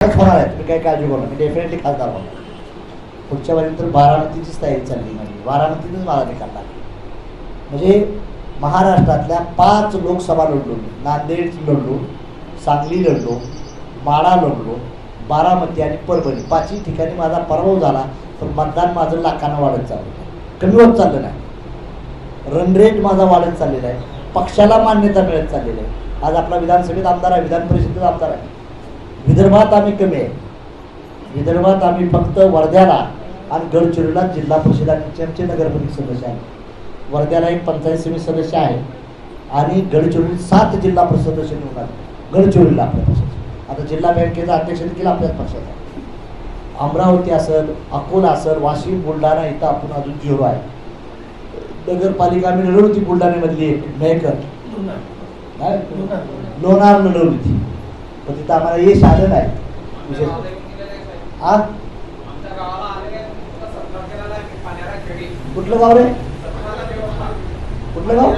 होणार आहे, तुम्ही काही काळजी करू नका, मी डेफिनेटली खासदार होणार. पुढच्या वेळी तर बारामतीचीच तयारी चालली माझी, बारामतीतच मला निकाल लागला. म्हणजे महाराष्ट्रातल्या 5 लोकसभा लढलो, नांदेड लढलो, सांगली लढलो, माढा लढलो, बारामती आणि परभणी 5ही ठिकाणी माझा पराभव झाला. पण मतदान माझं लाखांना वाढत चाललं, कमी होत चाललं नाही. रन रेट माझा वाढत चाललेला आहे, पक्षाला मान्यता मिळत चाललेली आहे. आज आपला विधानसभेत आमदार आहे, विधान परिषदेत आमदार आहे. विदर्भात आम्ही कमी आहे, विदर्भात आम्ही फक्त वर्ध्याला आणि गडचिरोलीला जिल्हा परिषद आणि आमचे नगरपालिका सदस्य आहे. वर्ध्याला एक पंचायत समिती सदस्य आहे आणि गडचिरोली 7 जिल्हा परिषद सदस्य निवडणार. गडचिरोलीला आपल्या पक्षाचा आता जिल्हा बँकेचा अध्यक्ष देखील आपल्याच पक्षाचा. अमरावती असेल, अकोला असेल, वाशिम, बुलढाणा इथं आपण अजून 0 आहे. नगरपालिका आम्ही लढवली होती बुलढाण्यामधली एक मेहकर, लोणार लढवली होती, पण तिथं आम्हाला यश आलं नाही. विशेष कुठलं गाव रे, कुठलं गाव?